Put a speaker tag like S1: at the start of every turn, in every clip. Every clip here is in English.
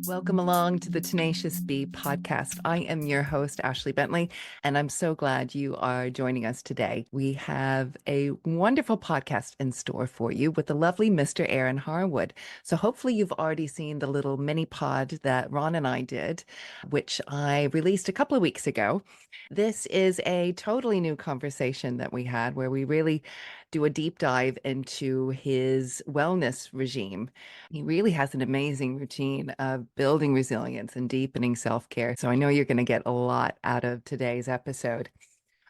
S1: Welcome along to the Tenacious Be podcast. I am your host, Ashley Bentley, and I'm so glad you are joining us today. We have a wonderful podcast in store for you with the lovely Mr. Aaron Harwood. So hopefully you've already seen the little mini pod that Ron and I did, which I released a couple of weeks ago. This is a totally new conversation that we had where we really do a deep dive into his wellness regime. He really has an amazing routine of building resilience and deepening self-care. So I know you're going to get a lot out of today's episode.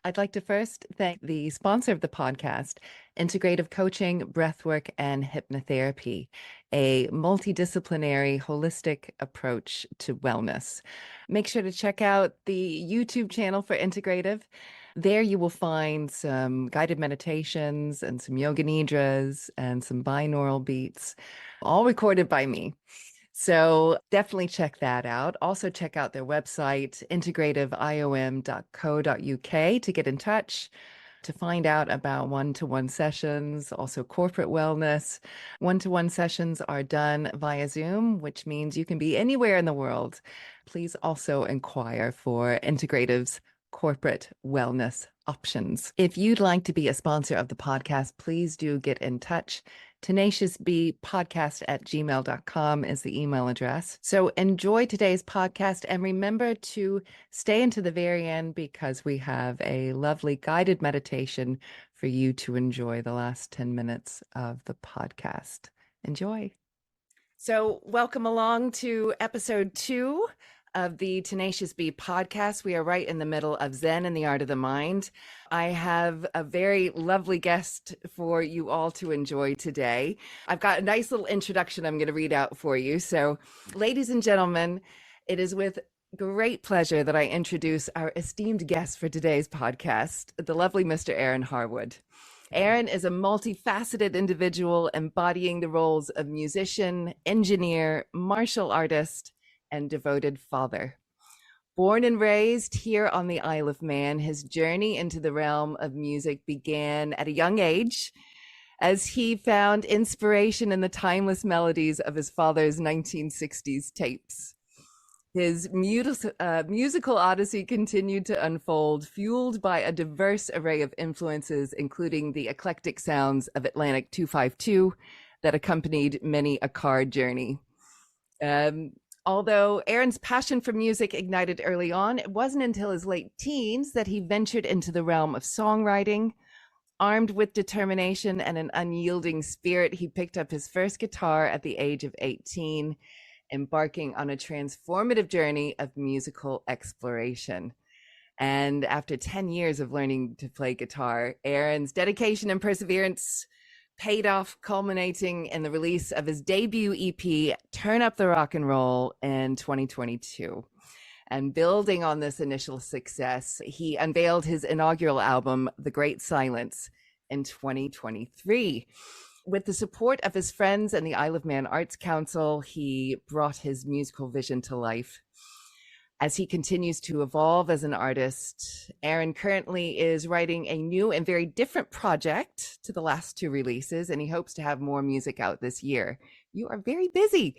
S1: I'd like to first thank the sponsor of the podcast, Integrative Coaching, Breathwork, and Hypnotherapy, a multidisciplinary, holistic approach to wellness. Make sure to check out the YouTube channel for Integrative. There you will find some guided meditations and some yoga nidras and some binaural beats, all recorded by me. So definitely check that out. Also check out their website, integrativeiom.co.uk, to get in touch, to find out about one-to-one sessions, also corporate wellness. One-to-one sessions are done via Zoom, which means you can be anywhere in the world. Please also inquire for Integrative's corporate wellness options. If you'd like to be a sponsor of the podcast, please do get in touch. tenaciousbepodcast@gmail.com is the email address. So enjoy today's podcast and remember to stay into the very end because we have a lovely guided meditation for you to enjoy the last 10 minutes of the podcast. Enjoy. So welcome along to episode 2 of the Tenacious Be podcast. We are right in the middle of Zen and the Art of the Mind. I have a very lovely guest for you all to enjoy today. I've got a nice little introduction I'm going to read out for you. So, ladies and gentlemen, it is with great pleasure that I introduce our esteemed guest for today's podcast, the lovely Mr. Aaron Harwood. Aaron is a multifaceted individual embodying the roles of musician, engineer, martial artist, and devoted father. Born and raised here on the Isle of Man, his journey into the realm of music began at a young age as he found inspiration in the timeless melodies of his father's 1960s tapes. His musical odyssey continued to unfold, fueled by a diverse array of influences, including the eclectic sounds of Atlantic 252 that accompanied many a car journey. Although Aaron's passion for music ignited early on, it wasn't until his late teens that he ventured into the realm of songwriting. Armed with determination and an unyielding spirit, he picked up his first guitar at the age of 18, embarking on a transformative journey of musical exploration. And after 10 years of learning to play guitar, Aaron's dedication and perseverance paid off, culminating in the release of his debut EP, Turn Up the Rock and Roll, in 2022. And building on this initial success, he unveiled his inaugural album, The Great Silence, in 2023. With the support of his friends and the Isle of Man Arts Council, he brought his musical vision to life. As he continues to evolve as an artist, Aaron currently is writing a new and very different project to the last 2 releases, and he hopes to have more music out this year. You are very busy.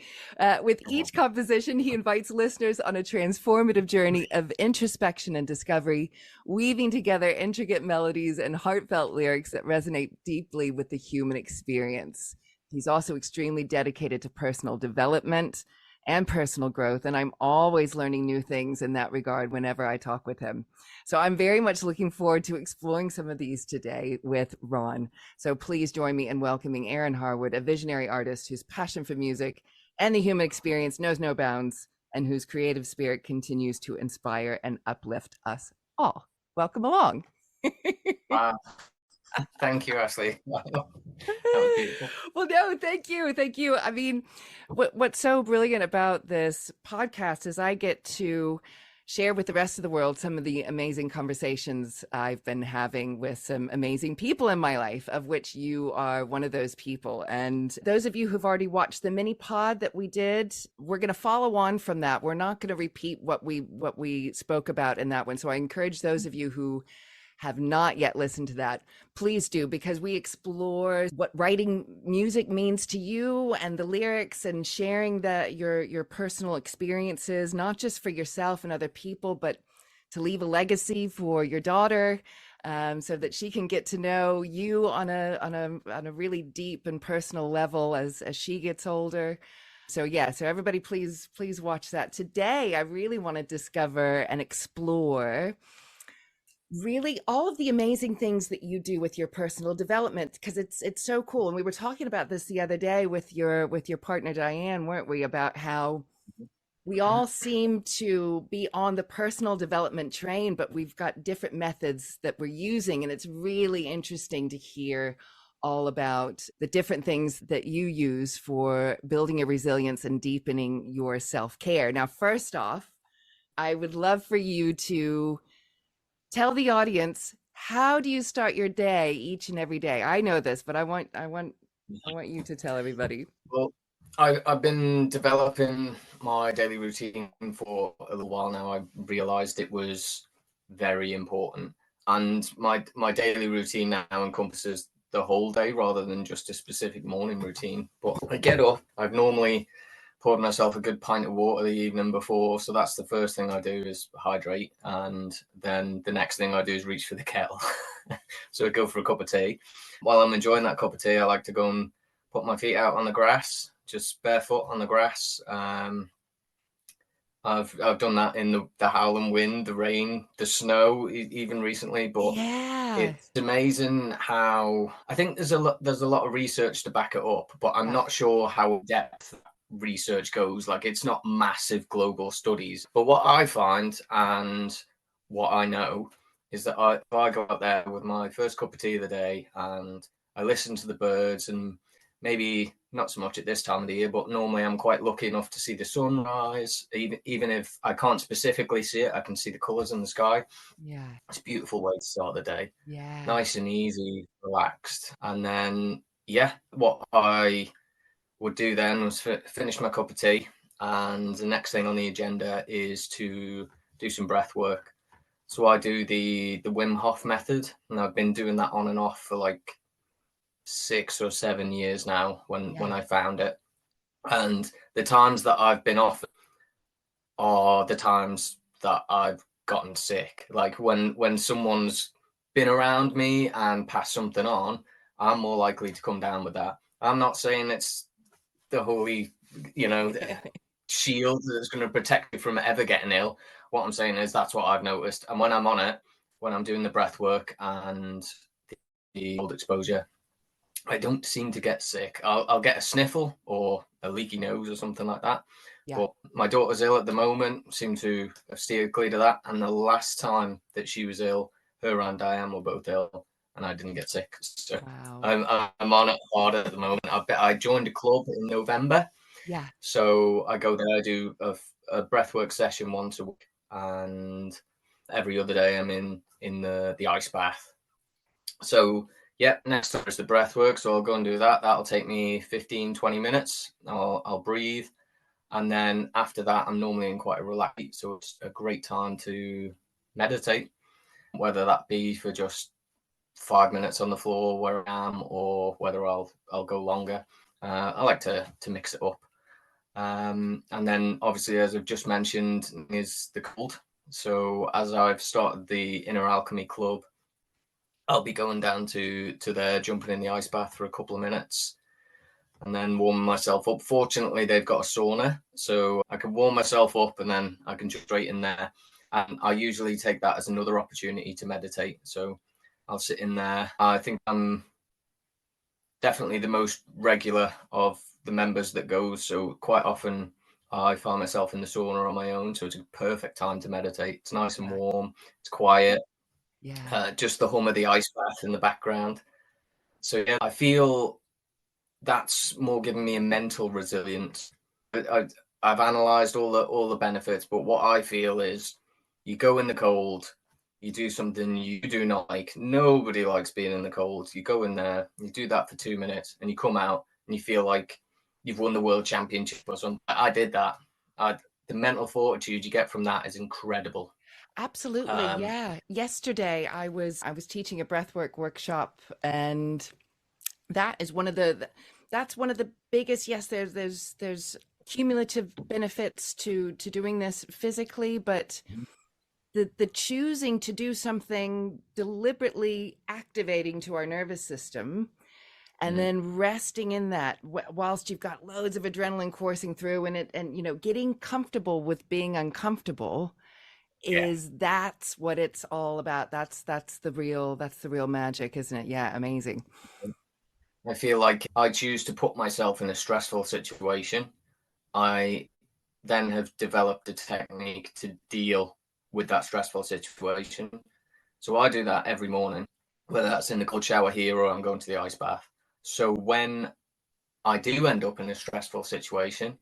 S1: With each composition, he invites listeners on a transformative journey of introspection and discovery, weaving together intricate melodies and heartfelt lyrics that resonate deeply with the human experience. He's also extremely dedicated to personal development and personal growth, and I'm always learning new things in that regard whenever I talk with him. So I'm very much looking forward to exploring some of these today with Ron. So please join me in welcoming Aaron Harwood, a visionary artist whose passion for music and the human experience knows no bounds, and whose creative spirit continues to inspire and uplift us all. Welcome along.
S2: Wow. Thank you, Ashley. That was beautiful.
S1: Well, no, thank you. Thank you. I mean, what's so brilliant about this podcast is I get to share with the rest of the world some of the amazing conversations I've been having with some amazing people in my life, of which you are one of those people. And those of you who've already watched the mini pod that we did, we're going to follow on from that. We're not going to repeat what we spoke about in that one. So I encourage those of you who have not yet listened to that, please do, because we explore what writing music means to you and the lyrics, and sharing your personal experiences, not just for yourself and other people, but to leave a legacy for your daughter, so that she can get to know you on a really deep and personal level as she gets older. So yeah, so everybody, please watch that. Today I really want to discover and explore really all of the amazing things that you do with your personal development, because it's so cool. And we were talking about this the other day with your partner Diane, weren't we, about how we all seem to be on the personal development train, but we've got different methods that we're using. And it's really interesting to hear all about the different things that you use for building a resilience and deepening your self-care. Now, first off, I would love for you to tell the audience, how do you start your day each and every day? I know this, but I want you to tell everybody.
S2: Well, I've been developing my daily routine for a little while now. I realized it was very important. And my daily routine now encompasses the whole day rather than just a specific morning routine. But I get up, I've normally poured myself a good pint of water the evening before. So that's the first thing I do, is hydrate. And then the next thing I do is reach for the kettle. So I go for a cup of tea. While I'm enjoying that cup of tea, I like to go and put my feet out on the grass, just barefoot on the grass. I've done that in the howling wind, the rain, the snow, even recently. But
S1: Yeah.
S2: it's amazing how, I think there's a lot of research to back it up, but I'm
S1: Yeah.
S2: not sure how depth research goes. Like, it's not massive global studies. But what I find and what I know is that if I go out there with my first cup of tea of the day and I listen to the birds, and maybe not so much at this time of the year, but normally I'm quite lucky enough to see the sunrise. Even if I can't specifically see it, I can see the colours in the sky.
S1: Yeah.
S2: It's a beautiful way to start the day.
S1: Yeah.
S2: Nice and easy, relaxed. And then, yeah, what I would do then was finish my cup of tea. And the next thing on the agenda is to do some breath work. So I do the Wim Hof method, and I've been doing that on and off for like 6 or 7 years now when
S1: Yeah.
S2: I found it. And the times that I've been off are the times that I've gotten sick. Like when someone's been around me and passed something on, I'm more likely to come down with that. I'm not saying it's the holy, shield that's going to protect me from ever getting ill. What I'm saying is that's what I've noticed. And when I'm on it, when I'm doing the breath work and the cold exposure, I don't seem to get sick. I'll get a sniffle or a leaky nose or something like that.
S1: Yeah.
S2: But my daughter's ill at the moment, seem to have steered clear of that. And the last time that she was ill, her and Diane were both ill, and I didn't get sick. So
S1: Wow.
S2: I'm on it hard at the moment. I joined a club in November.
S1: Yeah.
S2: So I go there, I do a breathwork session once a week, and every other day I'm in the ice bath. So yeah, next up is the breath work. So I'll go and do that. That'll take me 15, 20 minutes. I'll breathe. And then after that, I'm normally in quite a relaxed. So it's a great time to meditate, whether that be for just 5 minutes on the floor where I am, or whether I'll go longer. I like to mix it up. And then obviously, as I've just mentioned, is the cold. So as I've started the Inner Alchemy Club, I'll be going down to there, jumping in the ice bath for a couple of minutes and then warming myself up. Fortunately, they've got a sauna, so I can warm myself up and then I can jump straight in there. And I usually take that as another opportunity to meditate. So I'll sit in there. I think I'm definitely the most regular of the members that goes. So quite often I find myself in the sauna on my own. So it's a perfect time to meditate. It's nice and
S1: Yeah.
S2: warm. It's quiet.
S1: Yeah.
S2: Just the hum of the ice bath in the background. So yeah, I feel that's more giving me a mental resilience. I've analysed all the benefits, but what I feel is you go in the cold, you do something you do not like. Nobody likes being in the cold. You go in there, you do that for 2 minutes, and you come out and you feel like you've won the world championship or something. I did that. The mental fortitude you get from that is incredible.
S1: Absolutely.
S2: Um,
S1: Yeah. Yesterday I was teaching a breathwork workshop, and that is one of that's one of the biggest, yes, there's cumulative benefits to doing this physically, but the choosing to do something deliberately activating to our nervous system, and
S2: mm,
S1: then resting in that whilst you've got loads of adrenaline coursing through, and getting comfortable with being uncomfortable,
S2: yeah,
S1: is that's what it's all about. That's the real magic, isn't it? Yeah, amazing.
S2: I feel like I choose to put myself in a stressful situation. I then have developed a technique to deal with that stressful situation. So I do that every morning, whether that's in the cold shower here or I'm going to the ice bath. So when I do end up in a stressful situation,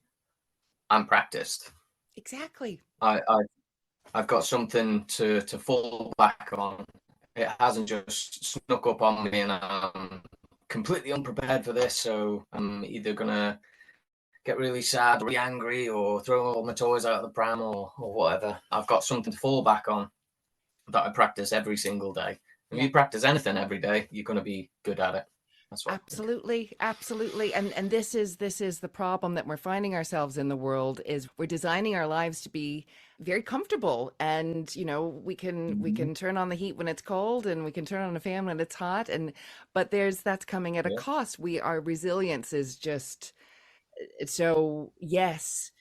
S2: I'm practiced.
S1: Exactly.
S2: I've got something to fall back on. It hasn't just snuck up on me and I'm completely unprepared for this. So I'm either gonna get really sad, really angry, or throw all my toys out of the pram or whatever. I've got something to fall back on that I practice every single day. If
S1: Yeah.
S2: you practice anything every day, you're going to be good at it. That's what I think.
S1: Absolutely, absolutely. And this is the problem that we're finding ourselves in the world, is we're designing our lives to be very comfortable, and we can turn on the heat when it's cold, and we can turn on the fan when it's hot, and but that's coming at a
S2: Yeah.
S1: cost. Our resilience is just so, yes,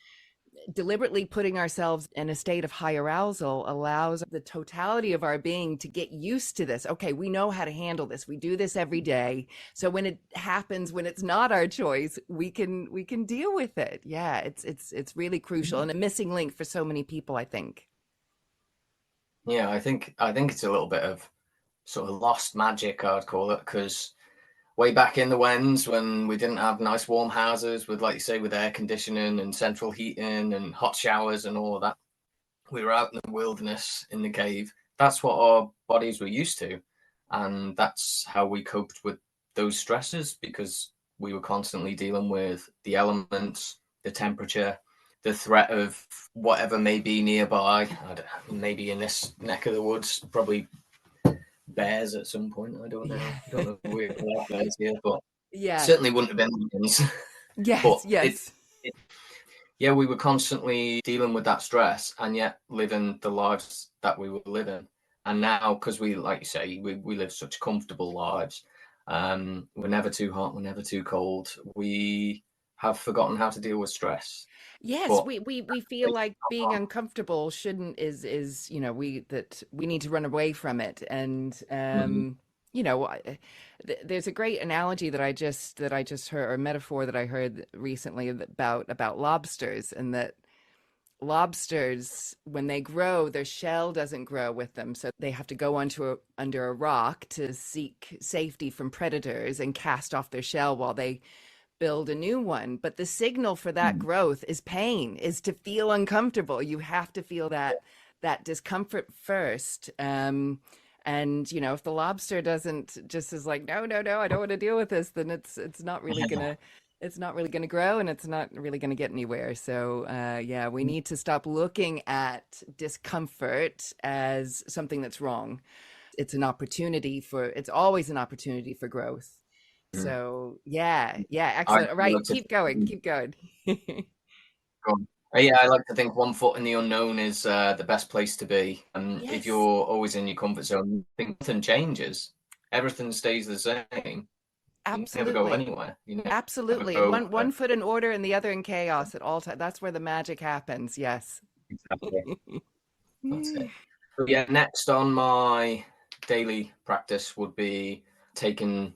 S1: deliberately putting ourselves in a state of high arousal allows the totality of our being to get used to this. Okay, we know how to handle this. We do this every day. So when it happens, when it's not our choice, we can deal with it. Yeah, it's really crucial, and a missing link for so many people, I think.
S2: Yeah, I think it's a little bit of sort of lost magic, I'd call it, because way back in the wens when we didn't have nice warm houses with, like you say, with air conditioning and central heating and hot showers and all of that, we were out in the wilderness in the cave. That's what our bodies were used to. And that's how we coped with those stresses, because we were constantly dealing with the elements, the temperature, the threat of whatever may be nearby. Maybe in this neck of the woods, probably bears at some point. I don't know.
S1: Yeah.
S2: I don't know if we have bears here, but
S1: Yeah.
S2: certainly wouldn't have been lions.
S1: Yes,
S2: But it,
S1: yes.
S2: it yeah, we were constantly dealing with that stress and yet living the lives that we were living. And now, because we, like you say, we live such comfortable lives, we're never too hot, we're never too cold. We have forgotten how to deal with stress.
S1: Yes,
S2: But
S1: we feel like being uncomfortable shouldn't is we need to run away from it. And
S2: mm,
S1: there's a great analogy that I just heard, or metaphor that I heard recently, about lobsters, and that lobsters, when they grow, their shell doesn't grow with them, so they have to go under a rock to seek safety from predators and cast off their shell while they build a new one. But the signal for that
S2: mm,
S1: growth is pain, is to feel uncomfortable. You have to feel that discomfort first. And if the lobster doesn't, just is like, no, no, no, I don't want to deal with this, then it's not really gonna grow, and it's not really gonna get anywhere. So yeah, we need to stop looking at discomfort as something that's wrong. It's always an opportunity for growth.
S2: mm.
S1: So yeah, yeah,
S2: I
S1: excellent. All right,
S2: like to
S1: keep going,
S2: think,
S1: keep going.
S2: yeah, I like to think one foot in the unknown is the best place to be. And if you're
S1: Yes,
S2: always in your comfort zone, nothing changes. Everything stays the same. You never go
S1: absolutely,
S2: anywhere. You never
S1: absolutely.
S2: go.
S1: One foot in order and the other in chaos at all times. That's where the magic happens. Yes.
S2: Exactly. That's it. But yeah, next on my daily practice would be taking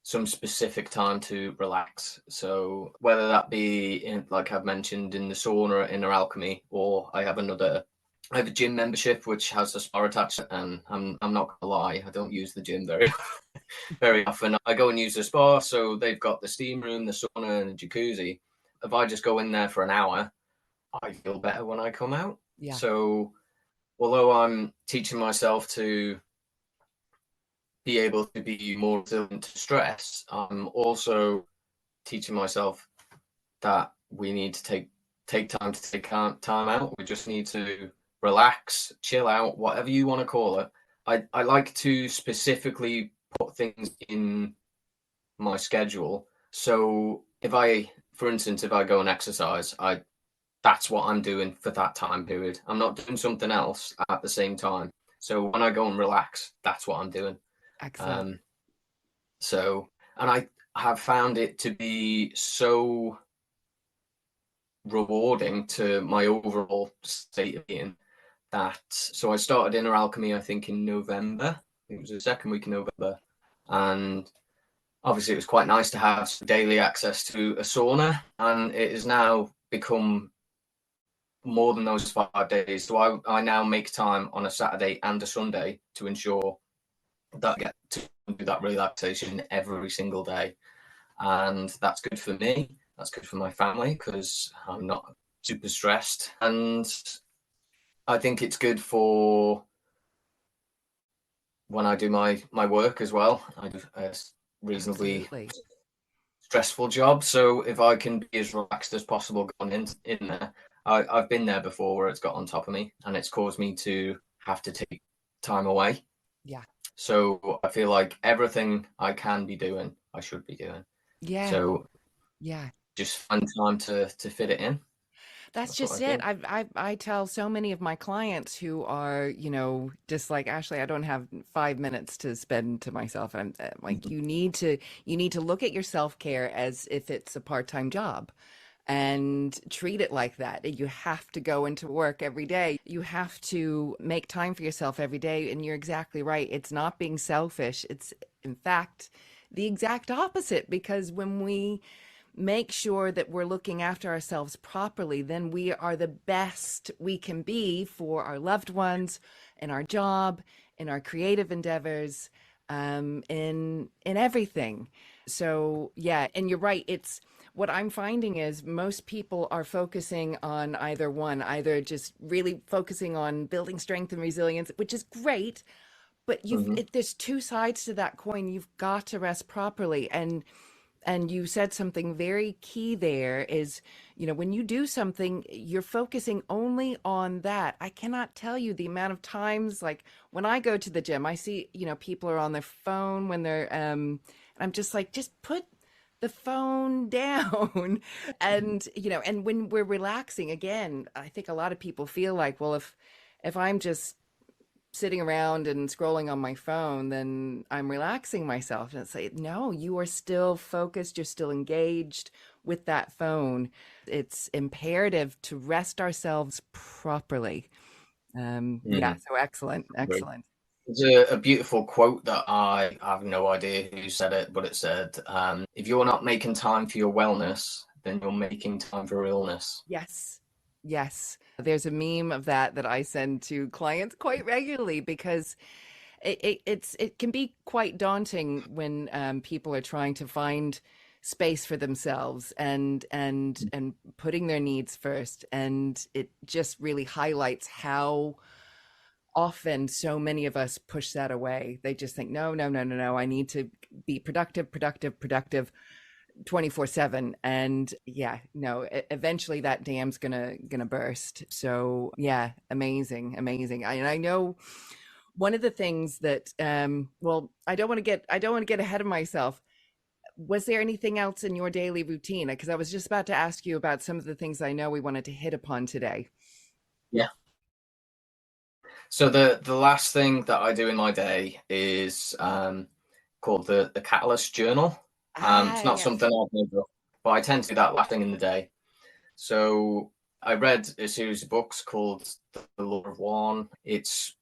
S2: some specific time to relax. So whether that be in, like I've mentioned, in the sauna at Inner Alchemy, or I have a gym membership which has a spa attached, and I'm not gonna lie, I don't use the gym very very often. I go and use the spa, so they've got the steam room, the sauna, and the jacuzzi. If I just go in there for an hour, I feel better when I come out.
S1: Yeah.
S2: So although I'm teaching myself to be able to be more resilient to stress, I'm also teaching myself that we need to take time to take time out. We just need to relax, chill out, whatever you want to call it. I like to specifically put things in my schedule. So for instance, if I go and exercise, that's what I'm doing for that time period. I'm not doing something else at the same time. So when I go and relax, that's what I'm doing.
S1: Excellent.
S2: And I have found it to be so rewarding to my overall state of being that. So I started Inner Alchemy, I think, in November. It was the second week in November. And obviously it was quite nice to have daily access to a sauna, and it has now become more than those 5 days. So I now make time on a Saturday and a Sunday to ensure that I get to do that relaxation every single day. And that's good for me. That's good for my family because I'm not super stressed. And I think it's good for when I do my work as well. I do a reasonably
S1: Absolutely.
S2: stressful job. So if I can be as relaxed as possible going in there, I've been there before where it's got on top of me and it's caused me to have to take time away.
S1: Yeah.
S2: So I feel like everything I can be doing, I should be doing.
S1: Yeah.
S2: So
S1: Yeah.
S2: just find time to fit it in.
S1: That's
S2: That's what I
S1: just it.
S2: feel.
S1: I tell so many of my clients who are, just like Ashley, I don't have 5 minutes to spend to myself. And I'm like, you need to look at your self-care as if it's a part-time job and treat it like that. You have to go into work every day. You have to make time for yourself every day. And you're exactly right. It's not being selfish. It's, in fact, the exact opposite, because when we make sure that we're looking after ourselves properly, then we are the best we can be for our loved ones, in our job, in our creative endeavors, in everything. So yeah, and you're right. It's what I'm finding is most people are focusing on either one, either just really focusing on building strength and resilience, which is great, but
S2: Mm-hmm.
S1: there's two sides to that coin. You've got to rest properly, and you said something very key there is, when you do something, you're focusing only on that. I cannot tell you the amount of times, like when I go to the gym, I see, people are on their phone when they're, I'm just like, just put the phone down. And when we're relaxing, again, I think a lot of people feel like, well, if I'm just sitting around and scrolling on my phone, then I'm relaxing myself. And it's like, no, you are still focused, you're still engaged with that phone. It's imperative to rest ourselves properly. Yeah,
S2: Mm-hmm.
S1: so excellent, excellent.
S2: There's a beautiful quote that I have no idea who said it, but it said, if you're not making time for your wellness, then you're making time for illness.
S1: Yes. Yes. There's a meme of that I send to clients quite regularly, because it can be quite daunting when people are trying to find space for themselves and putting their needs first, and it just really highlights how often so many of us push that away. They just think, no, no, no, no, no, I need to be productive, productive, productive 24/7. And yeah, no, eventually that dam's gonna burst. So yeah, amazing, amazing. And I know one of the things that, well, I don't want to get ahead of myself. Was there anything else in your daily routine? Because I was just about to ask you about some of the things I know we wanted to hit upon today.
S2: Yeah. So the last thing that I do in my day is called the Catalyst Journal. It's
S1: Ah,
S2: not
S1: yes.
S2: something I've made up, but I tend to do that last thing in the day. So I read a series of books called The Law of One. It's,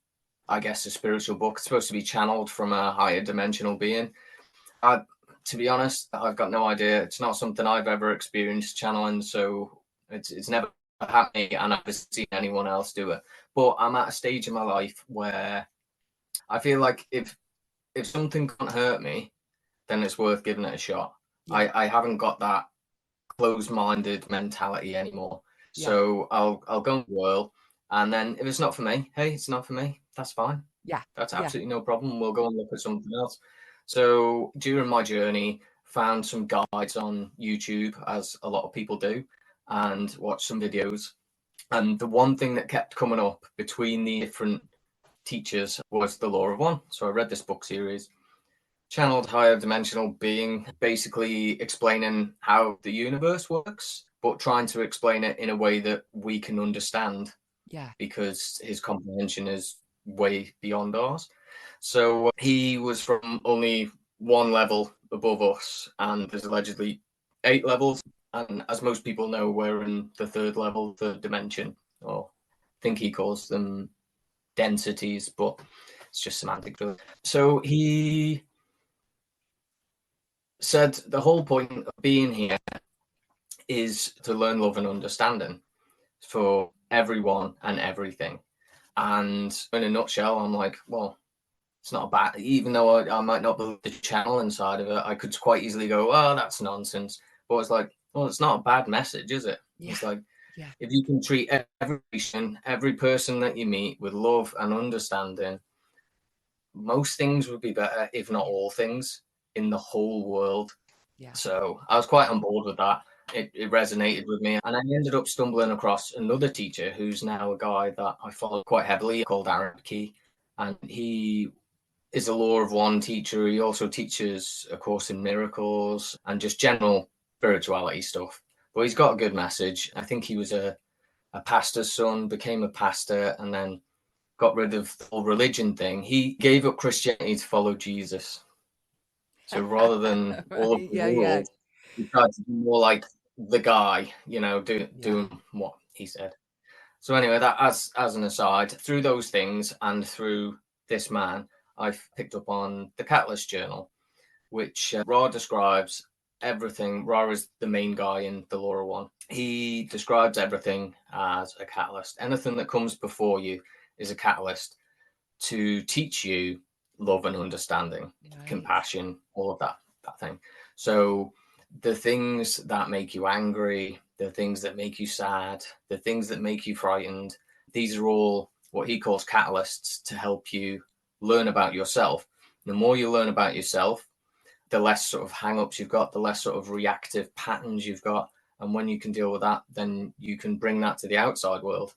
S2: I guess, a spiritual book. It's supposed to be channeled from a higher dimensional being. To be honest, I've got no idea. It's not something I've ever experienced channeling, so it's never happened to me, and I've never seen anyone else do it. But I'm at a stage in my life where I feel like if something can't hurt me, then it's worth giving it a shot.
S1: Yeah,
S2: I haven't got that closed-minded mentality anymore.
S1: yeah,
S2: So I'll go and whirl, and then if it's not for me, hey, it's not for me. That's fine.
S1: yeah,
S2: That's
S1: yeah.
S2: absolutely no problem. We'll go and look at something else. So during my journey, found some guides on YouTube, as a lot of people do, and watched some videos. And the one thing that kept coming up between the different teachers was the law of one. So I read this book series, Channeled Higher Dimensional Being, basically explaining how the universe works, but trying to explain it in a way that we can understand.
S1: Yeah.
S2: Because his comprehension is way beyond ours. So he was from only one level above us, and there's allegedly 8 levels. And as most people know, we're in the third level, third dimension, or I think he calls them densities, but it's just semantic. So he said the whole point of being here is to learn love and understanding for everyone and everything. And in a nutshell, I'm like, well, it's not bad. Even though I might not believe the channel inside of it, I could quite easily go, oh, that's nonsense. But it's like, well, it's not a bad message, is it?
S1: Yeah.
S2: It's like,
S1: yeah.
S2: If you can treat every person that you meet with love and understanding, most things would be better, if not all things, in the whole world.
S1: Yeah.
S2: So I was quite on board with that. It resonated with me. And I ended up stumbling across another teacher who's now a guy that I follow quite heavily called Aaron Key. And he is a law of one teacher. He also teaches a course in miracles and just general spirituality stuff. But he's got a good message. I think he was a pastor's son, became a pastor, and then got rid of the whole religion thing. He gave up Christianity to follow Jesus. So rather than all of the world, he tried to be more like the guy, doing what he said. So anyway, that as an aside, through those things and through this man, I've picked up on the Catalyst Journal, which Ra describes everything. Ra is the main guy in the Laura one. He describes everything as a catalyst. Anything that comes before you is a catalyst to teach you love and understanding, compassion, all of that thing. So the things that make you angry, the things that make you sad, the things that make you frightened, these are all what he calls catalysts to help you learn about yourself. The more you learn about yourself, the less sort of hang-ups you've got, the less sort of reactive patterns you've got. And when you can deal with that, then you can bring that to the outside world.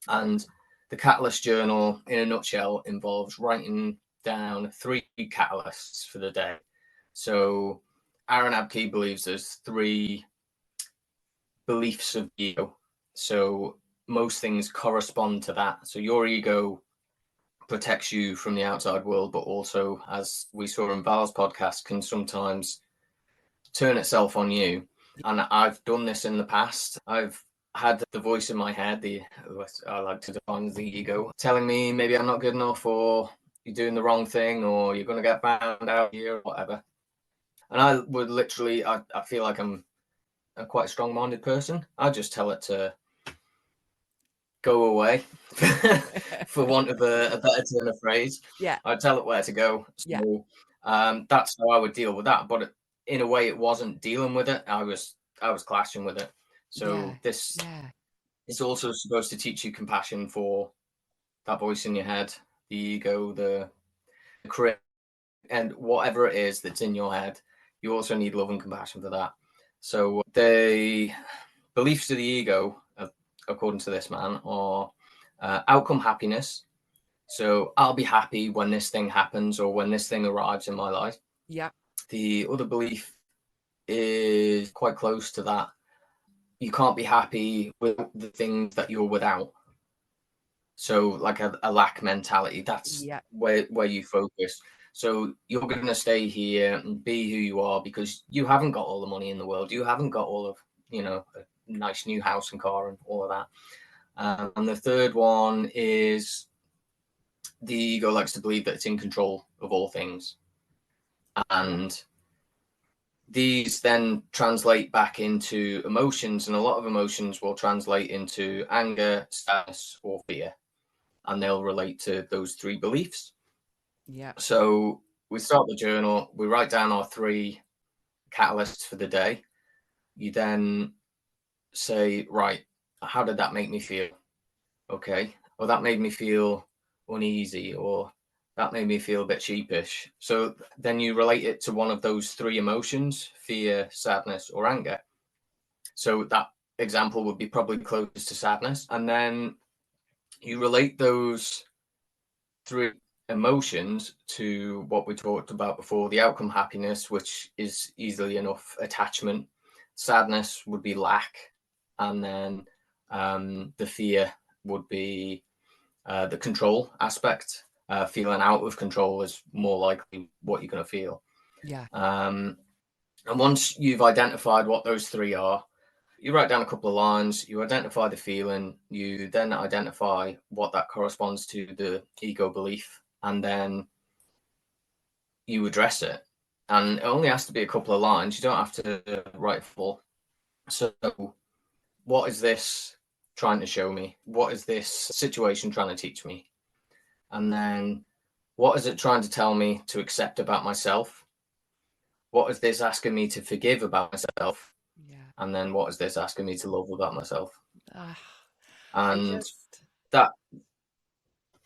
S2: And the Catalyst Journal, in a nutshell, involves writing down 3 catalysts for the day. So Aaron Abke believes there's 3 beliefs of ego. So most things correspond to that. So your ego protects you from the outside world, but also, as we saw in Val's podcast, can sometimes turn itself on you. And I've done this in the past. I've had the voice in my head, I like to define as the ego, telling me maybe I'm not good enough, or you're doing the wrong thing, or you're going to get found out here, or whatever. And I would literally, I feel like I'm a quite strong-minded person. I just tell it to go away, for want of a better turn of phrase.
S1: Yeah.
S2: I'd tell it where to go. So that's how I would deal with that. But in a way, it wasn't dealing with it. I was clashing with it. So this is also supposed to teach you compassion for that voice in your head, the ego, the critic, and whatever it is that's in your head. You also need love and compassion for that. So the beliefs of the ego, according to this man, are outcome happiness. So I'll be happy when this thing happens or when this thing arrives in my life.
S1: Yeah.
S2: The other belief is quite close to that. You can't be happy with the things that you're without. So like a lack mentality, that's where you focus. So you're going to stay here and be who you are because you haven't got all the money in the world. You haven't got all of, a nice new house and car and all of that. And the third one is the ego likes to believe that it's in control of all things. And these then translate back into emotions, and a lot of emotions will translate into anger, sadness, or fear. And they'll relate to those 3 beliefs.
S1: Yeah.
S2: So we start the journal, we write down our 3 catalysts for the day. You then say, right, how did that make me feel? Okay. Well, that made me feel uneasy, or that made me feel a bit sheepish. So then you relate it to one of those 3 emotions, fear, sadness, or anger. So that example would be probably closest to sadness. And then you relate those three emotions to what we talked about before, the outcome happiness, which is easily enough attachment. Sadness would be lack. And then the fear would be the control aspect. Feeling out of control is more likely what you're going to feel.
S1: Yeah.
S2: And once you've identified what those three are, you write down a couple of lines, you identify the feeling, you then identify what that corresponds to, the ego belief, and then you address it. And it only has to be a couple of lines. You don't have to write full. So what is this trying to show me? What is this situation trying to teach me? And then what is it trying to tell me to accept about myself? What is this asking me to forgive about myself?
S1: Yeah.
S2: And then what is this asking me to love about myself?
S1: I
S2: And
S1: just,
S2: that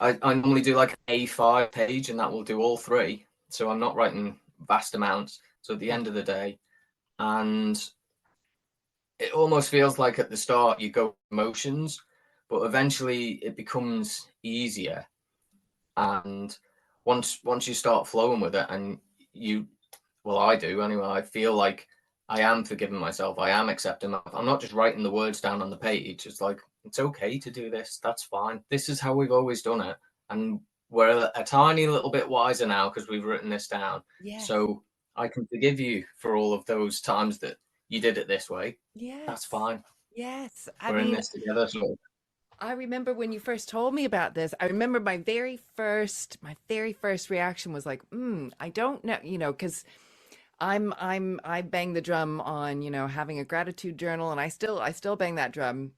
S2: I normally do like an A5 page, and that will do all three. So I'm not writing vast amounts. So at the end of the day, and it almost feels like at the start you go emotions, but eventually it becomes easier. And once you start flowing with it, and you, well, I do anyway, I feel like I am forgiving myself. I am accepting myself. I'm not just writing the words down on the page. It's like, it's okay to do this. That's fine. This is how we've always done it. And we're a tiny little bit wiser now because we've written this down.
S1: yes,
S2: So I can forgive you for all of those times that you did it this way. That's
S1: yes,
S2: fine.
S1: yes. I
S2: We're in
S1: mean,
S2: this together. So
S1: I remember when you first told me about this, I remember my very first reaction was like, I don't know, because I bang the drum on, having a gratitude journal, and I still bang that drum.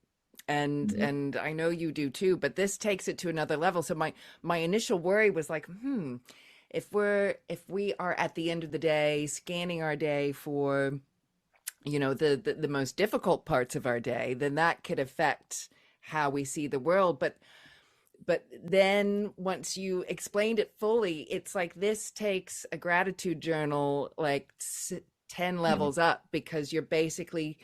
S1: And I know you do too, but this takes it to another level. So my initial worry was like, if we are at the end of the day scanning our day for, the most difficult parts of our day, then that could affect how we see the world. But then once you explained it fully, it's like this takes a gratitude journal like 10
S2: mm,
S1: levels up, because you're basically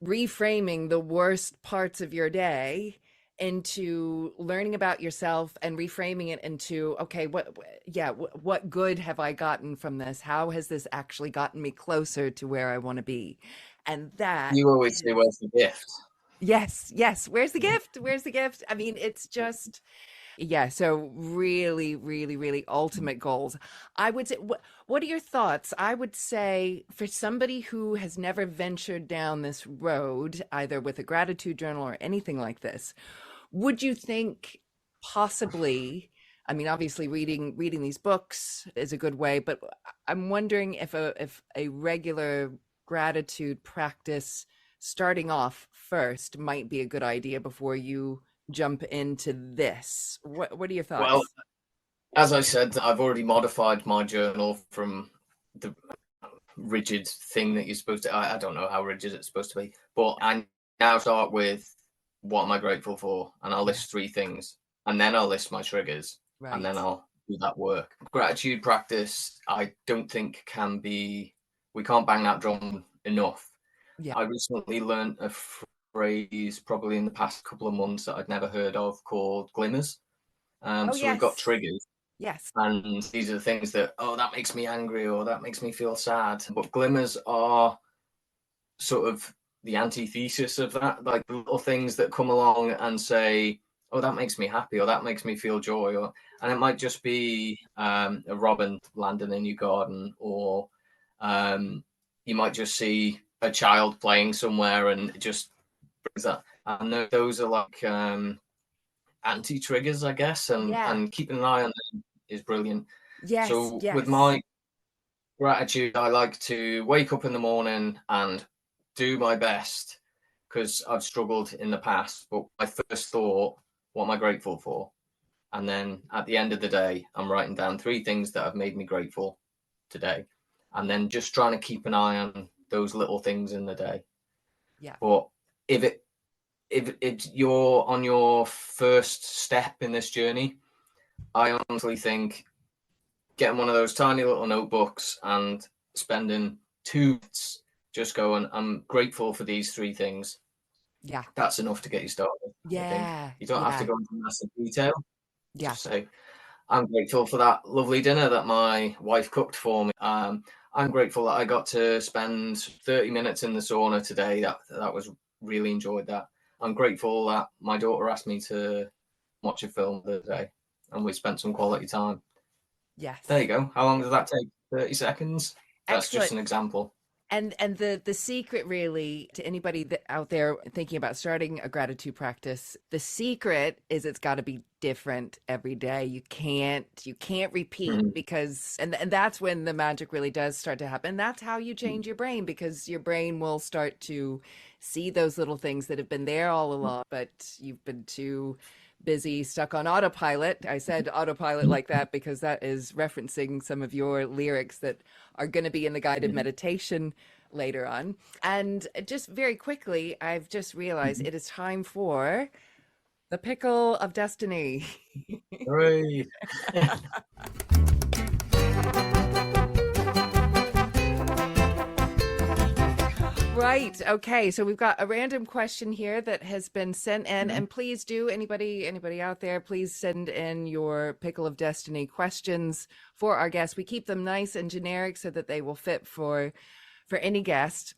S1: reframing the worst parts of your day into learning about yourself and reframing it into, okay, what good have I gotten from this? How has this actually gotten me closer to where I want to be? And that
S2: you always say,
S1: is,
S2: where's the gift?
S1: yes, yes, where's the gift? Where's the gift? I mean, it's just, yeah, so really, really, really ultimate goals. I would say, what are your thoughts? I would say for somebody who has never ventured down this road, either with a gratitude journal or anything like this, would you think possibly, I mean, obviously reading these books is a good way, but I'm wondering if a regular gratitude practice starting off first might be a good idea before you jump into this. What are your
S2: Well,
S1: thoughts?
S2: as I said, I've already modified my journal from the rigid thing that you're supposed to. I don't know how rigid it's supposed to be, but I now start with what am I grateful for, and I'll
S1: Yeah,
S2: list three things, and then I'll list my triggers, and then
S1: right.
S2: I'll do that work. Gratitude practice, I don't think can be. We can't bang that drum enough.
S1: Yeah.
S2: I recently learned a phrase, probably in the past couple of months, that I'd never heard of, called glimmers.
S1: Oh,
S2: So we've got
S1: yes.
S2: triggers,
S1: Yes.
S2: and these are the things that, oh, that makes me angry or that makes me feel sad. But glimmers are sort of the antithesis of that, like little things that come along and say, oh, that makes me happy or that makes me feel joy. And it might just be a robin landing in your garden, or you might just see a child playing somewhere and it just brings that. And those are like anti-triggers, I guess,
S1: Yeah.
S2: and keeping an eye on them is brilliant.
S1: Yes.
S2: So with
S1: Yes.
S2: my gratitude, I like to wake up in the morning and do my best, because I've struggled in the past. But my first thought, what am I grateful for? And then at the end of the day, I'm writing down three things that have made me grateful today. And then just trying to keep an eye on those little things in the day.
S1: Yeah.
S2: But if it if you're on your first step in this journey, I honestly think getting one of those tiny little notebooks and spending 2 minutes Just go, and I'm grateful for these 3 things.
S1: Yeah.
S2: That's enough to get you started, I think.
S1: Yeah.
S2: You don't have to
S1: Yeah.
S2: go into massive detail.
S1: Yeah.
S2: Just say, I'm grateful for that lovely dinner that my wife cooked for me. I'm grateful that I got to spend 30 minutes in the sauna today. That was really enjoyed that. I'm grateful that my daughter asked me to watch a film the other day, and we spent some quality time.
S1: Yes.
S2: There you go. How long does that take? 30 seconds. That's just
S1: Excellent.
S2: an example.
S1: And the secret, really, to anybody that out there thinking about starting a gratitude practice, the secret is it's got to be different every day. You can't repeat,
S2: Mhm.
S1: because and that's when the magic really does start to happen. That's how you change your brain, because your brain will start to see those little things that have been there all along, but you've been too busy stuck on autopilot. I said autopilot like that because that is referencing some of your lyrics that are going to be in the guided meditation later on. And just very quickly, I've just realized it is time for the pickle of destiny.
S2: Hooray.
S1: Right. Okay. So we've got a random question here that has been sent in, and please do, anybody out there, please send in your pickle of destiny questions for our guests. We keep them nice and generic so that they will fit for any guest.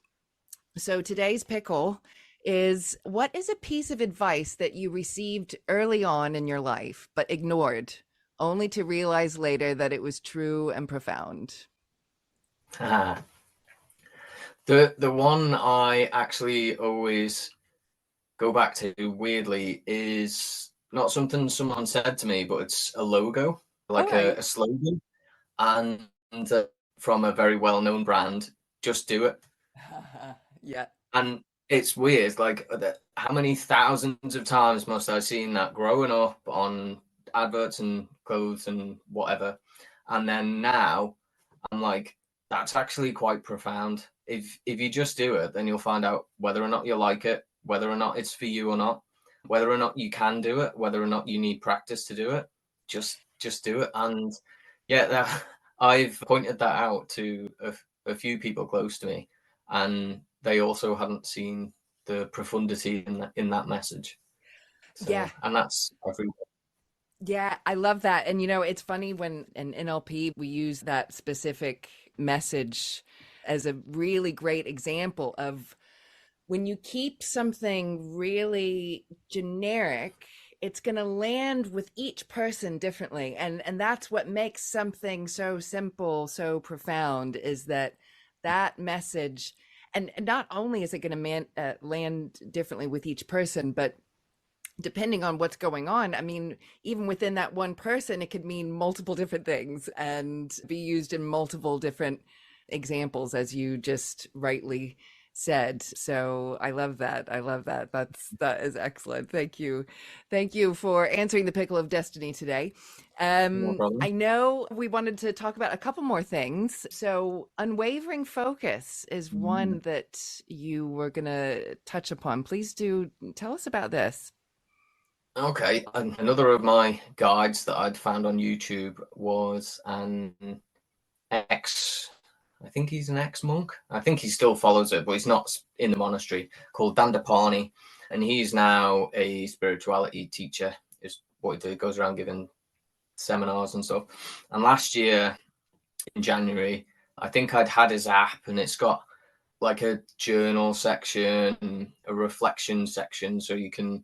S1: So today's pickle is: what is a piece of advice that you received early on in your life but ignored, only to realize later that it was true and profound?
S2: Ah. The one I actually always go back to, weirdly, is not something someone said to me, but it's a logo,
S1: All
S2: like
S1: right.
S2: a slogan, and from a very well-known brand. Just do it.
S1: Yeah.
S2: And it's weird, like how many thousands of times must I have seen that growing up on adverts and clothes and whatever, and then now I'm like, that's actually quite profound. If you just do it, then you'll find out whether or not you like it, whether or not it's for you or not, whether or not you can do it, whether or not you need practice to do it. Just do it. And yeah, I've pointed that out to a few people close to me, and they also hadn't seen the profundity in that message.
S1: Yeah.
S2: So, and that's every.
S1: Yeah, I love that. And it's funny, when in NLP we use that specific message as a really great example of when you keep something really generic, it's going to land with each person differently. And that's what makes something so simple, so profound, is that that message. And not only is it going to land differently with each person, but depending on what's going on, I mean, even within that one person, it could mean multiple different things and be used in multiple different examples, as you just rightly said. So I love that. I love that. That is excellent. Thank you. Thank you for answering the pickle of destiny today.
S2: No
S1: I
S2: problem.
S1: know we wanted to talk about a couple more things. So unwavering focus is one that you were going to touch upon. Please do tell us about this.
S2: Okay, and another of my guides that I'd found on YouTube was an ex, I think he's an ex-monk. I think he still follows it, but he's not in the monastery, called Dandapani. And he's now a spirituality teacher, is what he goes around giving seminars and stuff. And last year in January, I think I'd had his app, and it's got like a journal section, a reflection section, so you can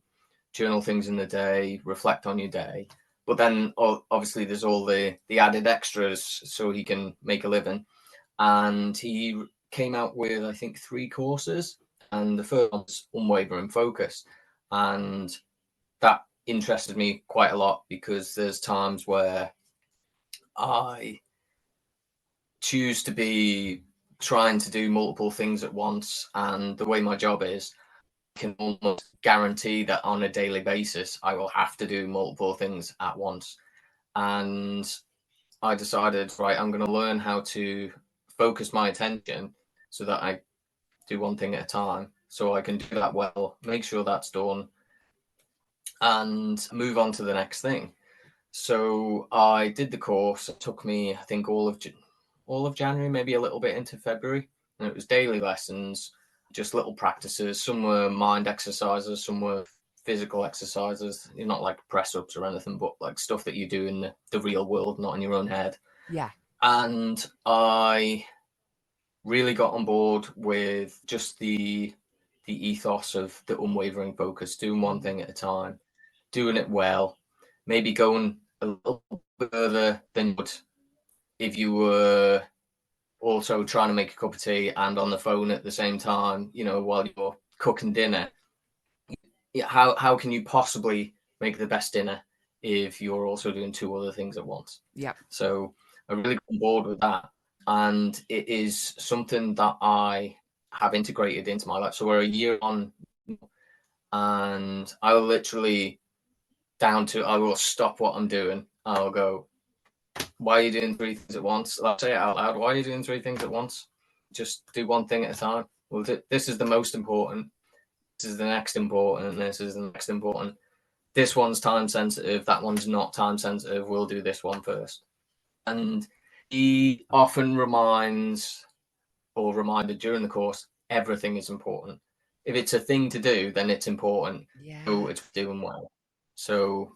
S2: journal things in the day, reflect on your day. But then obviously there's all the added extras so he can make a living. And he came out with, I think, 3 courses. And the first one's Unwavering Focus. And that interested me quite a lot, because there's times where I choose to be trying to do multiple things at once. And the way my job is, can almost guarantee that on a daily basis I will have to do multiple things at once. And I decided, right, I'm going to learn how to focus my attention so that I do one thing at a time, so I can do that well, make sure that's done, and move on to the next thing. So I did the course. It took me, I think, all of January, maybe a little bit into February. and it was daily lessons, just little practices. Some were mind exercises, some were physical exercises. You're not like press ups or anything, but like stuff that you do in the real world, not in your own head.
S1: Yeah.
S2: And I really got on board with just the ethos of the unwavering focus, doing one thing at a time, doing it well, maybe going a little further than you would if you were also trying to make a cup of tea and on the phone at the same time, while you're cooking dinner. How can you possibly make the best dinner if you're also doing two other things at once?
S1: Yeah.
S2: So I really got on board with that. And it is something that I have integrated into my life. So we're a year on, and I will literally I will stop what I'm doing. I'll go, why are you doing three things at once? I'll say it out loud. Why are you doing three things at once? Just do one thing at a time. Well, this is the most important. This is the next important. This is the next important. This one's time sensitive. That one's not time sensitive. We'll do this one first. And he often reminded during the course, everything is important. If it's a thing to do, then it's important.
S1: Yeah.
S2: So it's doing well. So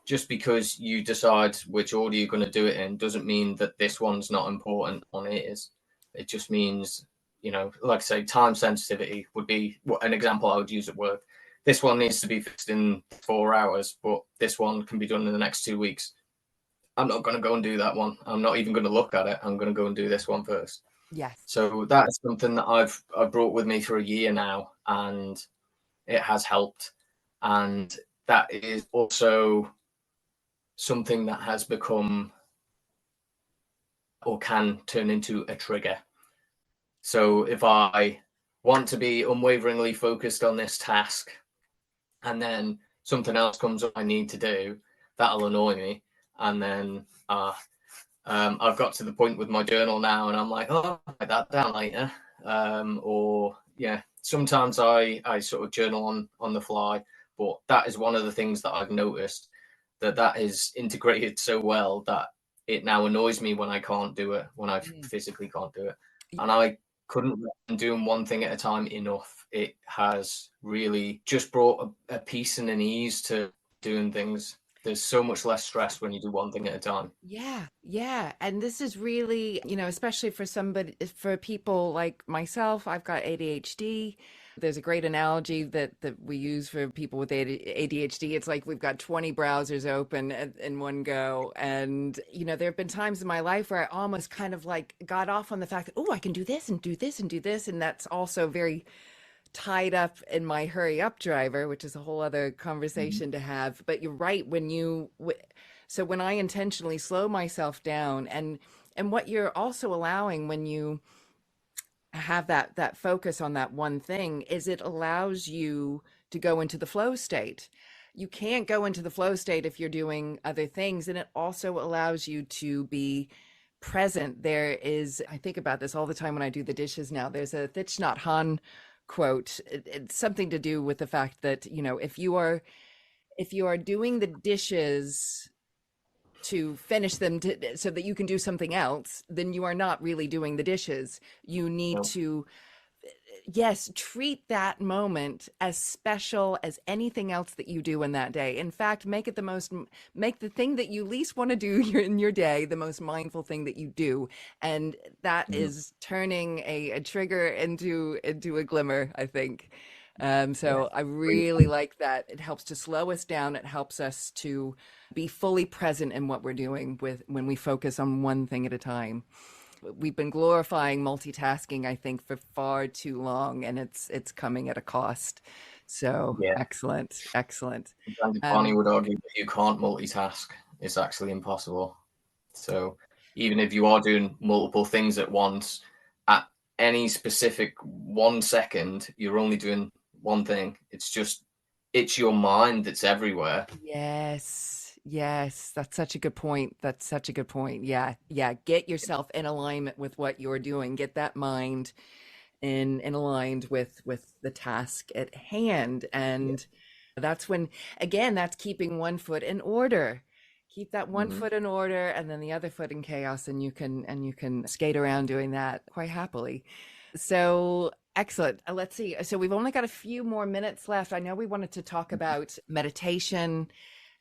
S2: just because you decide which order you're going to do it in doesn't mean that this one's not important on it is. It just means, like I say, time sensitivity would be an example I would use at work. This one needs to be fixed in 4 hours, but this one can be done in the next 2 weeks. I'm not going to go and do that one. I'm not even going to look at it. I'm going to go and do this one first.
S1: Yes.
S2: So that's something that I've brought with me for a year now, and it has helped. And that is also something that has become or can turn into a trigger. So if I want to be unwaveringly focused on this task, and then something else comes up I need to do, that'll annoy me. And then I've got to the point with my journal now, and I'm like, oh, I'll write that down later. Sometimes I sort of journal on the fly, but that is one of the things that I've noticed that is integrated so well that it now annoys me when I can't do it, when I physically can't do it. And I couldn't doing one thing at a time enough. It has really just brought a peace and an ease to doing things. There's so much less stress when you do one thing at a time.
S1: Yeah, yeah. And this is really, especially for people like myself, I've got ADHD. There's a great analogy that we use for people with ADHD. It's like we've got 20 browsers open in one go. And, there have been times in my life where I almost kind of like got off on the fact that, oh, I can do this and do this and do this. And that's also very tied up in my hurry up driver, which is a whole other conversation to have. But you're right, so when I intentionally slow myself down, and what you're also allowing when you have that focus on that one thing is it allows you to go into the flow state. You can't go into the flow state if you're doing other things, and it also allows you to be present. I think about this all the time when I do the dishes now. There's a Thich Nhat Hanh quote. It's something to do with the fact that, if you are doing the dishes to finish them so that you can do something else, then you are not really doing the dishes. You need to, yes, treat that moment as special as anything else that you do in that day. In fact, make the thing that you least want to do in your day the most mindful thing that you do. And that is turning a trigger into a glimmer, I think. So I really like that. It helps to slow us down. It helps us to be fully present in what we're doing when we focus on one thing at a time. We've been glorifying multitasking, I think, for far too long, and it's coming at a cost. So excellent.
S2: Andy Barney would argue that you can't multitask. It's actually impossible. So even if you are doing multiple things at once, at any specific 1 second, you're only doing one thing. It's your mind that's everywhere.
S1: Yes, that's such a good point. Yeah. Get yourself in alignment with what you're doing. Get that mind in aligned with the task at hand. And that's when, again, that's keeping one foot in order. Keep that one foot in order and then the other foot in chaos, and you can skate around doing that quite happily. So excellent. Let's see. So we've only got a few more minutes left. I know we wanted to talk about meditation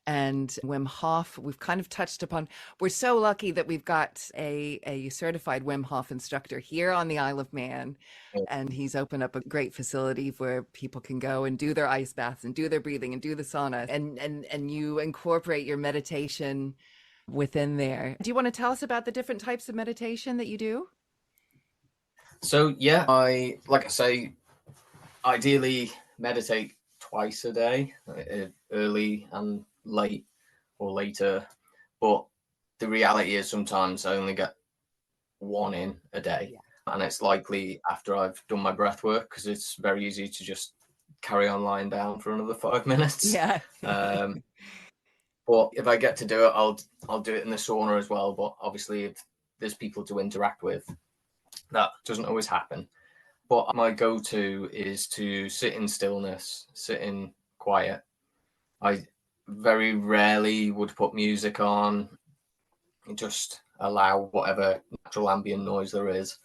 S1: and Wim Hof. We've kind of touched upon. We're so lucky that we've got a certified Wim Hof instructor here on the Isle of Man, and he's opened up a great facility where people can go and do their ice baths and do their breathing and do the sauna, and you incorporate your meditation within there. Do you want to tell us about the different types of meditation that you do?
S2: So yeah, like I say, ideally meditate twice a day, early and late or later. But the reality is sometimes I only get one in a day.
S1: Yeah.
S2: And it's likely after I've done my breath work, because it's very easy to just carry on lying down for another 5 minutes.
S1: Yeah.
S2: But if I get to do it, I'll do it in the sauna as well. But obviously, if there's people to interact with, that doesn't always happen. But my go-to is to sit in stillness, sit in quiet. I very rarely would put music on, just allow whatever natural ambient noise there is,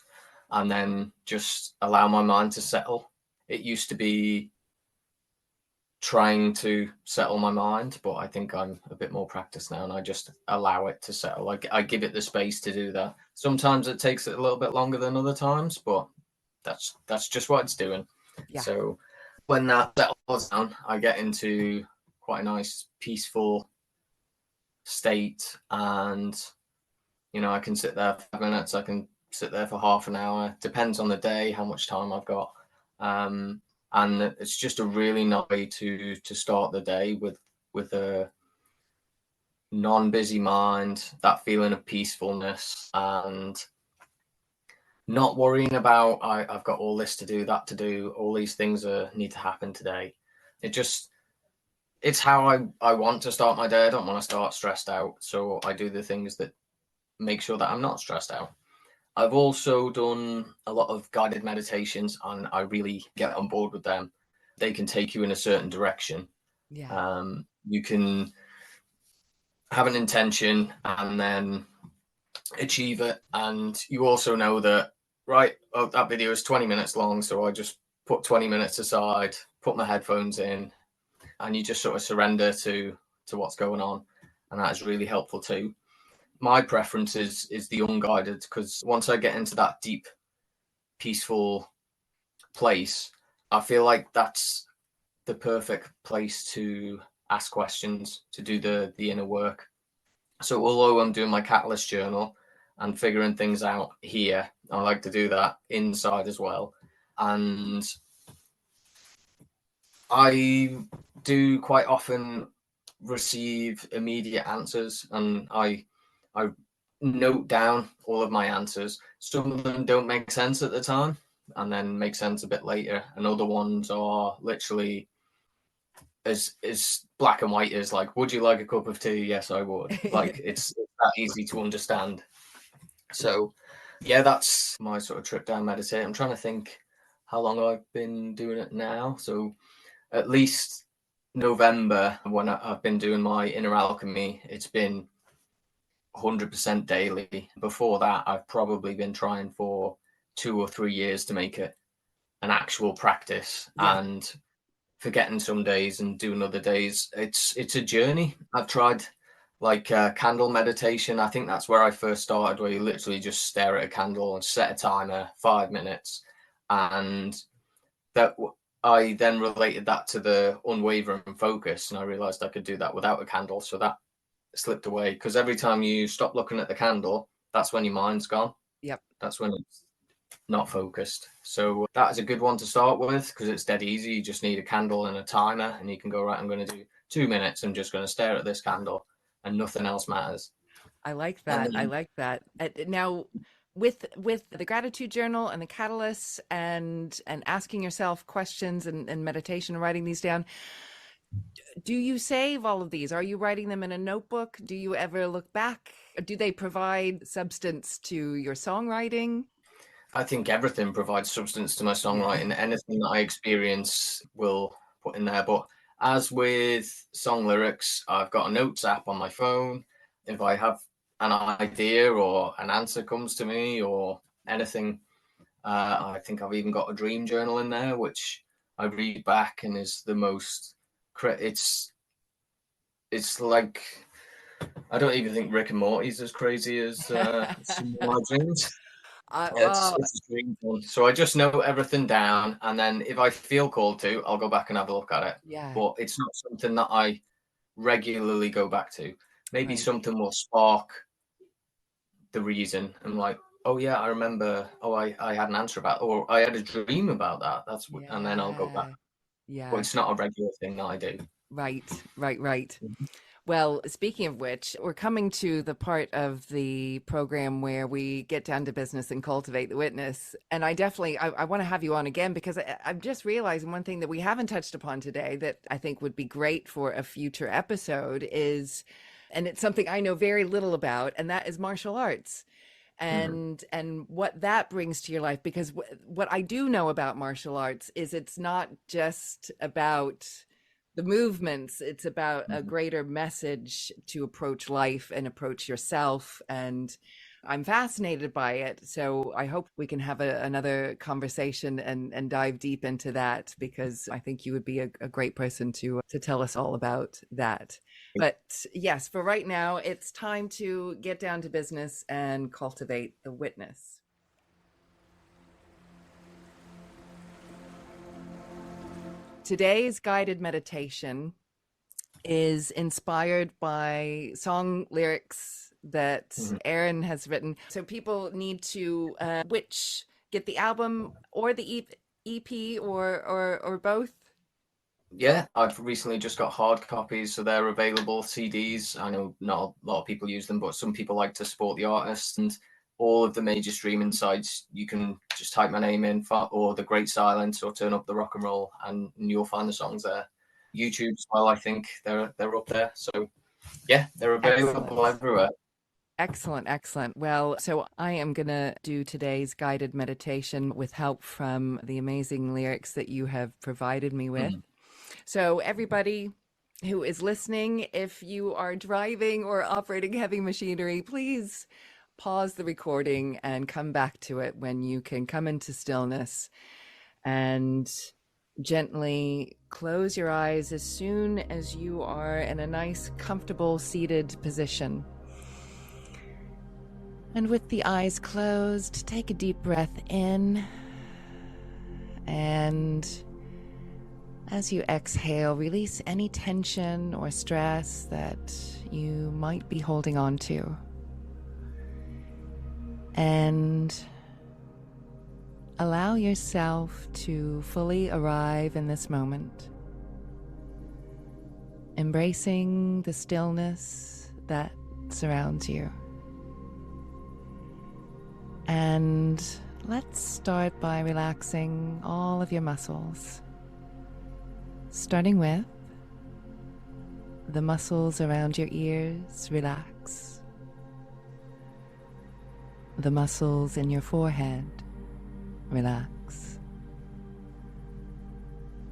S2: and then just allow my mind to settle. It used to be trying to settle my mind, but I think I'm a bit more practiced now, and I just allow it to settle. I give it the space to do that. Sometimes it takes it a little bit longer than other times, but that's just what it's doing.
S1: Yeah.
S2: So when that settles down, I get into quite a nice peaceful state, and I can sit there for 5 minutes, I can sit there for half an hour, depends on the day how much time I've got. And it's just a really nice way to start the day with a non-busy mind, that feeling of peacefulness, and not worrying about I've got all this to do, that to do, all these things need to happen today. It's how I want to start my day. I don't want to start stressed out, so I do the things that make sure that I'm not stressed out. I've also done a lot of guided meditations, and I really get on board with them. They can take you in a certain direction.
S1: Yeah.
S2: You can have an intention and then achieve it. And you also know that, right, that video is 20 minutes long, so I just put 20 minutes aside, put my headphones in, and you just sort of surrender to what's going on. And that is really helpful too. My preference is the unguided, because once I get into that deep, peaceful place, I feel like that's the perfect place to ask questions, to do the inner work. So although I'm doing my catalyst journal and figuring things out here, I like to do that inside as well. And I do quite often receive immediate answers, and I note down all of my answers. Some of them don't make sense at the time and then make sense a bit later, and other ones are literally as black and white as, like, would you like a cup of tea? Yes, I would. Like, it's that easy to understand. So yeah, that's my sort of trip down meditate. I'm trying to think how long I've been doing it now. So at least November, when I've been doing my inner alchemy, it's been 100% daily. Before that, I've probably been trying for 2 or 3 years to make it an actual practice,
S1: Yeah.
S2: and forgetting some days and doing other days. It's a journey. I've tried like candle meditation. I think that's where I first started, where you literally just stare at a candle and set a timer, 5 minutes, and that I then related that to the unwavering focus, and I realized I could do that without a candle. So that slipped away, because every time you stop looking at the candle, that's when your mind's gone.
S1: Yep.
S2: That's when it's not focused. So that is a good one to start with, because it's dead easy. You just need a candle and a timer, and you can go, right, I'm going to do 2 minutes. I'm just going to stare at this candle and nothing else matters.
S1: I like that.
S2: And
S1: I
S2: then,
S1: like that. Now, with the gratitude journal and the catalysts and asking yourself questions and meditation and writing these down, do you save all of these? Are you writing them in a notebook? Do you ever look back? Do they provide substance to your songwriting?
S2: I think everything provides substance to my
S1: Yeah.
S2: songwriting. Anything that I experience will put in there. But as with song lyrics, I've got a notes app on my phone. If I have an idea or an answer comes to me or anything, I think I've even got a dream journal in there, which I read back and is the most. It's like, I don't even think Rick and Morty's as crazy as some of my dreams. It's
S1: Well,
S2: it's a dream one. So I just note everything down, and then if I feel called to, I'll go back and have a look at it.
S1: yeah,
S2: But it's not something that I regularly go back to. Maybe
S1: right.
S2: something will spark the reason. I'm like, oh yeah, I remember. Oh, I had an answer about, or I had a dream about that. And then I'll go back.
S1: Yeah,
S2: But
S1: yeah.
S2: it's not a regular thing that I do.
S1: Right, right, right.
S2: Mhm.
S1: Well, speaking of which, we're coming to the part of the program where we get down to business and cultivate the witness. And I want to have you on again because I'm just realizing one thing that we haven't touched upon today that I think would be great for a future episode is, and it's something I know very little about, and that is martial arts
S2: Mhm.
S1: and what that brings to your life. Because what I do know about martial arts is it's not just about the movements, it's about a
S2: Mhm.
S1: greater message to approach life and approach yourself. And I'm fascinated by it. So I hope we can have another conversation and dive deep into that because I think you would be a great person to tell us all about that. But yes, for right now, it's time to get down to business and cultivate the witness. Today's guided meditation is inspired by song lyrics that
S2: Mhm.
S1: Aaron has written. So people need to which get the album or the EP or both.
S2: Yeah, I've recently just got hard copies, so they're available. CDs, I know not a lot of people use them, but some people like to support the artist. And all of the major streaming sites, you can just type my name in, or The Great Silence, or turn up the rock and roll, and you'll find the songs there. YouTube as well, I think they're up there. So yeah, they're available
S1: Excellent.
S2: everywhere.
S1: Excellent, excellent. Well, so I am going to do today's guided meditation with help from the amazing lyrics that you have provided me with.
S2: Mm.
S1: So, everybody who is listening, if you are driving or operating heavy machinery, please pause the recording and come back to it when you can come into stillness and gently close your eyes as soon as you are in a nice, comfortable, seated position. And with the eyes closed, take a deep breath in. And as you exhale, release any tension or stress that you might be holding on to. And allow yourself to fully arrive in this moment, embracing the stillness that surrounds you. And let's start by relaxing all of your muscles, starting with the muscles around your ears. Relax. The muscles in your forehead. Relax.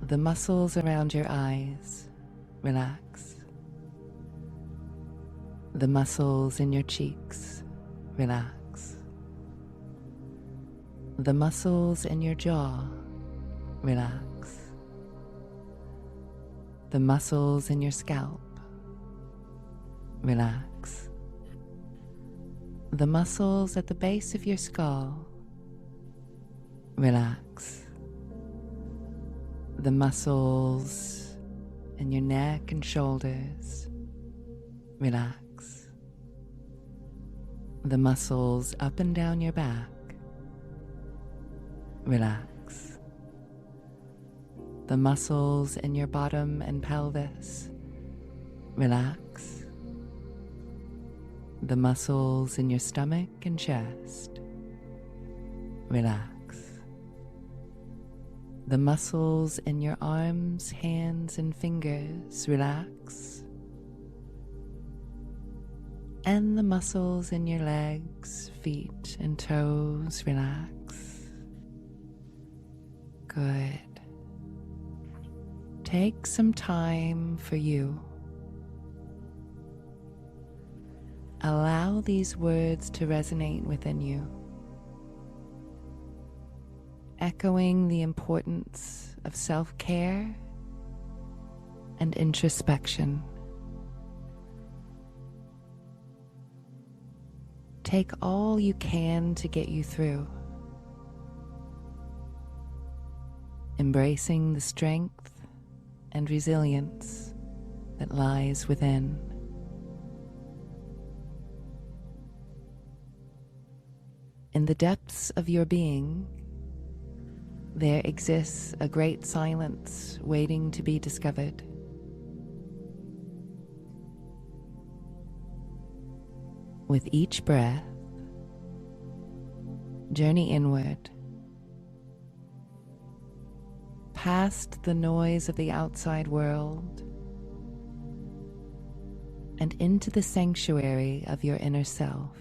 S1: The muscles around your eyes. Relax. The muscles in your cheeks. Relax. The muscles in your jaw. Relax. The muscles in your scalp. Relax. The muscles at the base of your skull. Relax. The muscles in your neck and shoulders. Relax. The muscles up and down your back. Relax. The muscles in your bottom and pelvis. Relax. The muscles in your stomach and chest. Relax. The muscles in your arms, hands, and fingers. Relax. And the muscles in your legs, feet, and toes. Relax. Good. Take some time for you. Allow these words to resonate within you. echoing the importance of self-care and introspection. Take all you can to get you through, embracing the strength and resilience that lies within. In the depths of your being, there exists a great silence waiting to be discovered. With each breath, journey inward, past the noise of the outside world, and into the sanctuary of your inner self.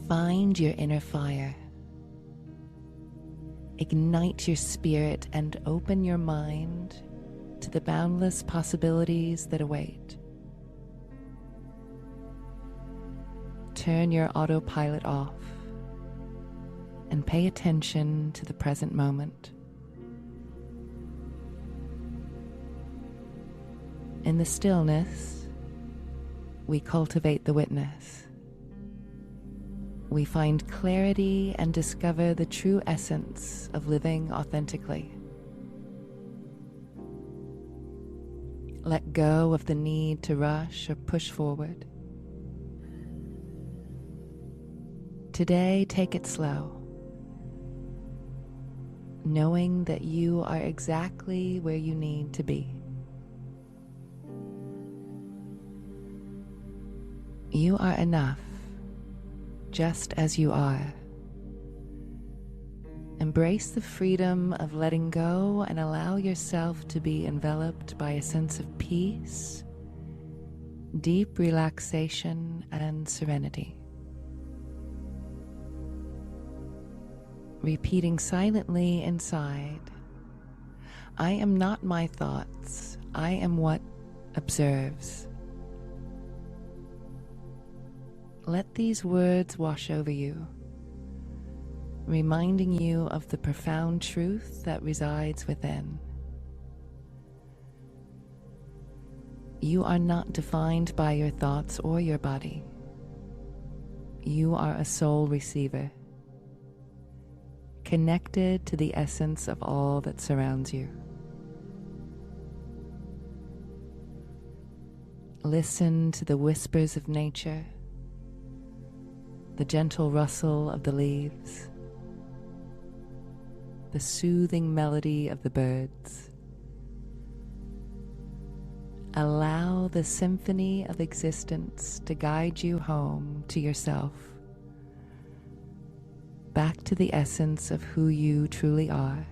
S1: Find your inner fire. Ignite your spirit and open your mind to the boundless possibilities that await. Turn your autopilot off and pay attention to the present moment. In the stillness, we cultivate the witness. We find clarity and discover the true essence of living authentically. Let go of the need to rush or push forward. Today, take it slow, knowing that you are exactly where you need to be. You are enough, just as you are. Embrace the freedom of letting go and allow yourself to be enveloped by a sense of peace, deep relaxation, and serenity. Repeating silently inside, I am not my thoughts, I am what observes. Let these words wash over you, reminding you of the profound truth that resides within. You are not defined by your thoughts or your body. You are a soul receiver, connected to the essence of all that surrounds you. Listen to the whispers of nature, the gentle rustle of the leaves, the soothing melody of the birds. Allow the symphony of existence to guide you home to yourself, back to the essence of who you truly are.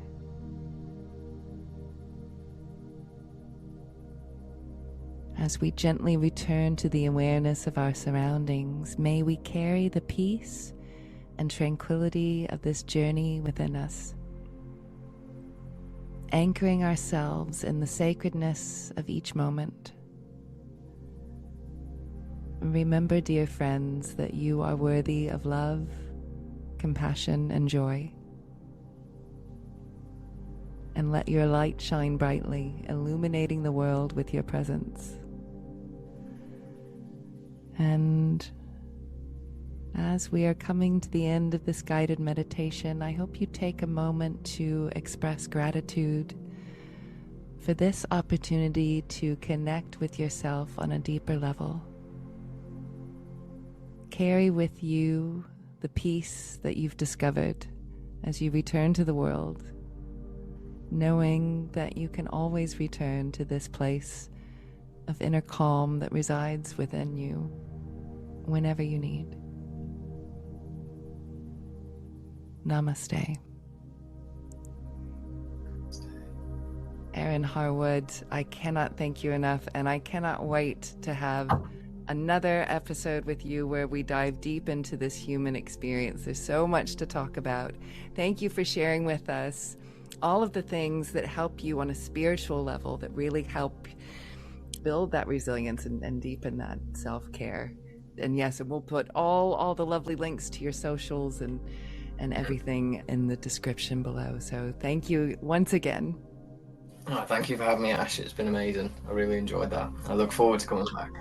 S1: As we gently return to the awareness of our surroundings, may we carry the peace and tranquility of this journey within us, anchoring ourselves in the sacredness of each moment. Remember, dear friends, that you are worthy of love, compassion, and joy. And let your light shine brightly, illuminating the world with your presence. And as we are coming to the end of this guided meditation, I hope you take a moment to express gratitude for this opportunity to connect with yourself on a deeper level. Carry with you the peace that you've discovered as you return to the world, knowing that you can always return to this place of inner calm that resides within you whenever you need. Namaste. Aaron Harwood, I cannot thank you enough, and I cannot wait to have another episode with you where we dive deep into this human experience. There's so much to talk about. Thank you for sharing with us all of the things that help you on a spiritual level, that really help build that resilience and deepen that self-care. And yes, and we'll put all the lovely links to your socials and everything in the description below. So thank you once again.
S2: Oh, thank you for having me, Ash. It's been amazing. I really enjoyed that. I look forward to coming back.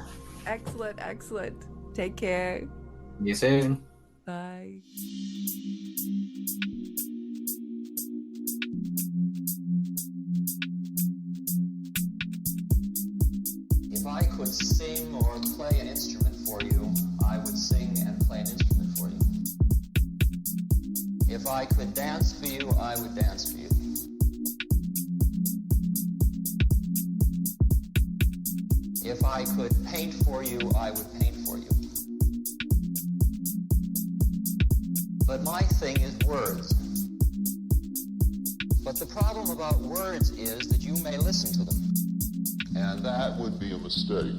S1: Excellent, excellent. Take care.
S2: See you soon.
S1: Bye.
S3: If I could sing or play an instrument for you, I would sing and play an instrument for you. If I could dance for you, I would dance for you. If I could paint for you, I would paint for you. But my thing is words. But the problem about words is that you may listen to them.
S4: And that would be a mistake.